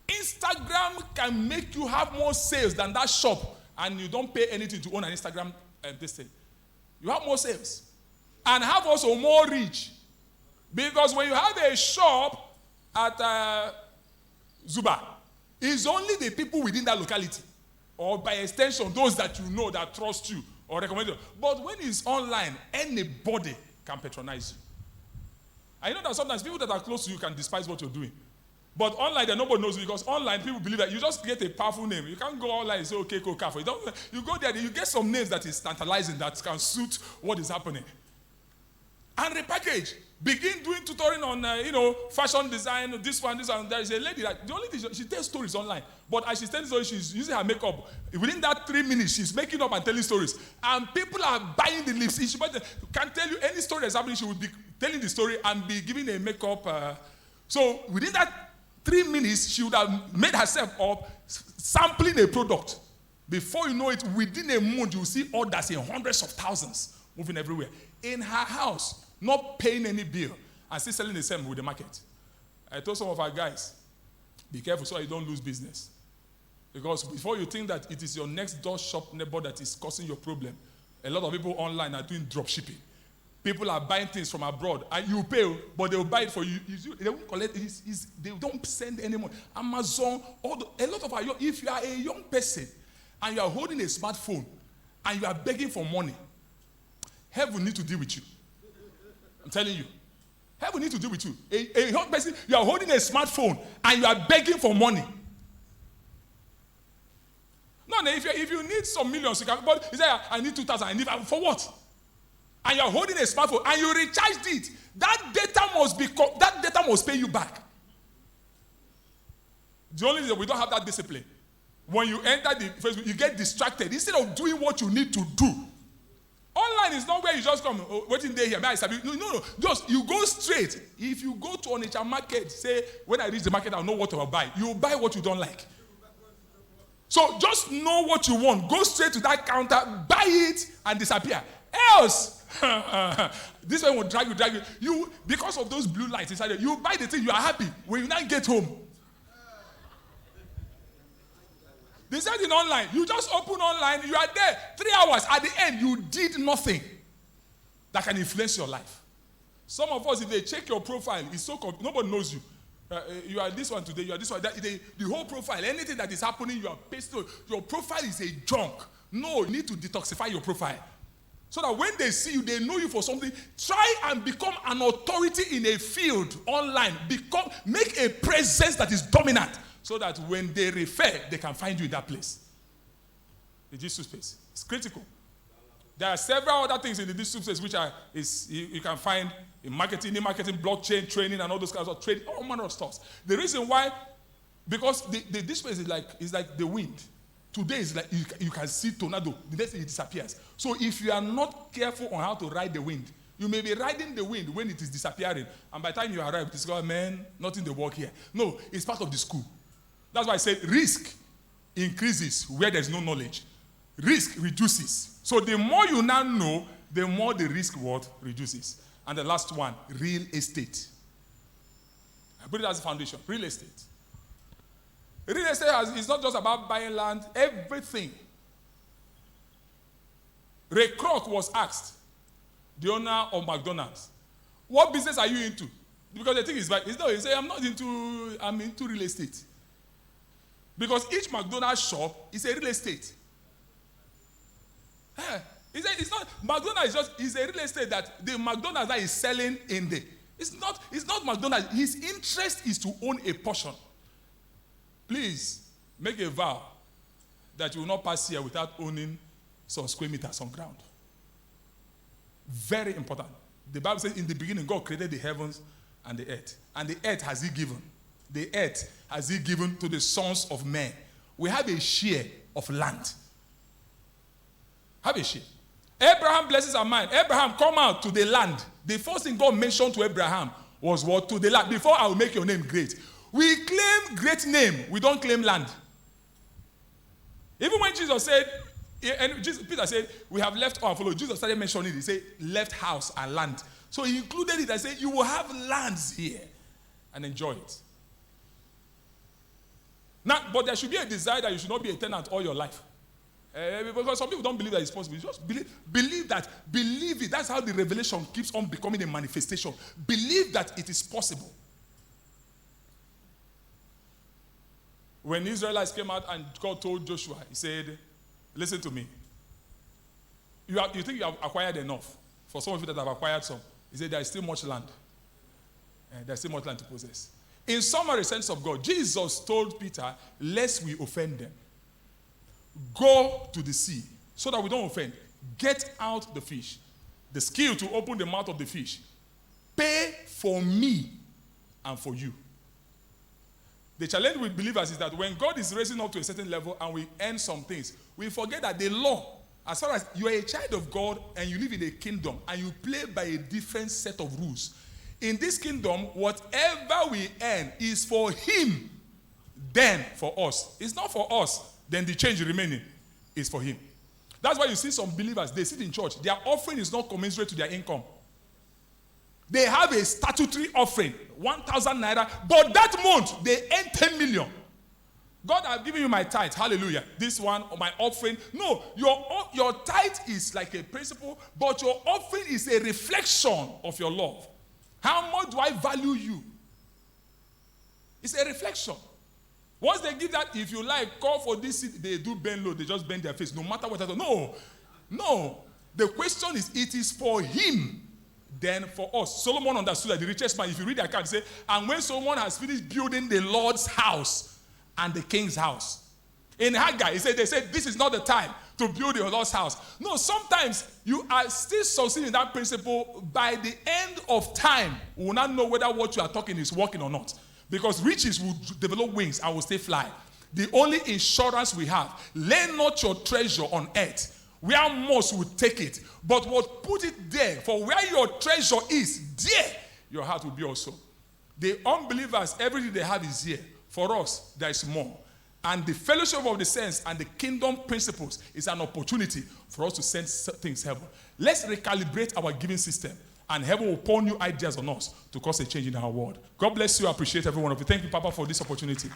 Instagram can make you have more sales than that shop, and you don't pay anything to own an Instagram this thing. You have more sales and have also more reach, because when you have a shop at Zuba, it's only the people within that locality, or by extension those that you know that trust you or recommend you. But when it's online, anybody can patronize you. I know that sometimes people that are close to you can despise what you're doing. But online, nobody knows you, because online people believe that you just get a powerful name. You can't go online and say, okay, Coca. You go there, you get some names that is tantalizing, that can suit what is happening. And repackage. Begin doing tutoring on, fashion design, this one. There is a lady that, the only thing, she tells stories online. But as she's telling stories, she's using her makeup. Within that 3 minutes, she's making up and telling stories. And people are buying the lips. She can't tell you any story that's happening. She will be telling the story and be giving a makeup. So within that 3 minutes, she would have made herself up sampling a product. Before you know it, within a month, you will see orders in hundreds of thousands moving everywhere. In her house, not paying any bill, and still selling the same with the market. I told some of our guys, be careful so you don't lose business. Because before you think that it is your next door shop neighbor that is causing your problem, a lot of people online are doing drop shipping. People are buying things from abroad, and you pay, but they will buy it for you. They won't collect it. They don't send any money. Amazon, a lot of our young, if you are a young person and you are holding a smartphone and you are begging for money, heaven need to deal with you. I'm telling you. Heaven need to deal with you. A young person, you are holding a smartphone and you are begging for money. No, if you need some millions, you can, but you say, I need 2,000. I need, for what? And you're holding a smartphone and you recharged it, that data must pay you back. The only reason we don't have that discipline, when you enter the Facebook, you get distracted instead of doing what you need to do. Online is not where you just come, waiting there here. No. Just you go straight. If you go to Onitsha market, say, when I reach the market, I'll know what I'll buy. You buy what you don't like. So just know what you want. Go straight to that counter, buy it, and disappear. Else, this one will drag you. You, because of those blue lights inside you buy the thing, you are happy. When you now get home, they said in online, you just open online, you are there 3 hours. At the end, you did nothing that can influence your life. Some of us, if they check your profile, it's so nobody knows you. You are this one today, you are this one. The whole profile, anything that is happening, you are pasted. Your profile is a junk. No, you need to detoxify your profile. So that when they see you, they know you for something. Try and become an authority in a field online. Make a presence that is dominant, so that when they refer, they can find you in that place. The digital space. It's critical. There are several other things in the digital space which you can find in marketing, blockchain, training, and all those kinds of trade, all manner of stuff. The reason why, because the digital space is like the wind. Today is like you can see tornado. The next thing it disappears. So if you are not careful on how to ride the wind, you may be riding the wind when it is disappearing, and by the time you arrive, it's going, man, nothing to work here. No, it's part of the school. That's why I said risk increases where there's no knowledge. Risk reduces. So the more you now know, the more the risk reduces. And the last one, real estate. I put it as a foundation. Real estate. Real estate is not just about buying land, everything. Ray Kroc was asked, the owner of McDonald's, what business are you into? Because the thing is, he said, I'm into real estate. Because each McDonald's shop is a real estate. He said it's not, McDonald's is a real estate that the McDonald's that is selling in the, it's not McDonald's. His interest is to own a portion. Please, make a vow that you will not pass here without owning some square meters on ground. Very important. The Bible says in the beginning, God created the heavens and the earth. And the earth has he given. The earth has he given to the sons of men. We have a share of land. Have a share. Abraham blesses our mind. Abraham, come out to the land. The first thing God mentioned to Abraham was what? To the land. Before I will make your name great. We claim great name. We don't claim land. Even when Jesus said, and Peter said, we have left our follow. Jesus started mentioning it. He said, left house and land. So he included it and said, you will have lands here and enjoy it. Now, but there should be a desire that you should not be a tenant all your life. Because some people don't believe that it's possible. You just believe that. Believe it. That's how the revelation keeps on becoming a manifestation. Believe that it is possible. When the Israelites came out and God told Joshua, he said, listen to me. You think you have acquired enough? For some of you that have acquired some, he said there is still much land. There's still much land to possess. In summary, sense of God, Jesus told Peter, lest we offend them. Go to the sea so that we don't offend. Get out the fish. The skill to open the mouth of the fish. Pay for me and for you. The challenge with believers is that when God is raising up to a certain level and we earn some things, we forget that the law, as far as you are a child of God and you live in a kingdom and you play by a different set of rules. In this kingdom, whatever we earn is for him, then for us. It's not for us. Then the change remaining is for him. That's why you see some believers, they sit in church. Their offering is not commensurate to their income. They have a statutory offering, 1,000 naira, but that month they earn 10 million. God, I've given you my tithe. Hallelujah. This one, my offering. No, your tithe is like a principle, but your offering is a reflection of your love. How much do I value you? It's a reflection. Once they give that, if you like, call for this, they do bend low, they just bend their face, no matter what. No. The question is, it is for him, then for us. Solomon understood that the richest man, if you read the account, say, and when Solomon has finished building the Lord's house and the king's house. In Haggai, they said, this is not the time to build your Lord's house. No, sometimes you are still succeeding in that principle. By the end of time, we will not know whether what you are talking is working or not. Because riches will develop wings and will stay fly. The only insurance we have, lay not your treasure on earth, where most will take it. But what put it there, for where your treasure is, there your heart will be also. The unbelievers, everything they have is here. For us, there is more. And the fellowship of the saints and the kingdom principles is an opportunity for us to send things heaven. Let's recalibrate our giving system. And heaven will pour new ideas on us to cause a change in our world. God bless you. I appreciate every one of you. Thank you, Papa, for this opportunity.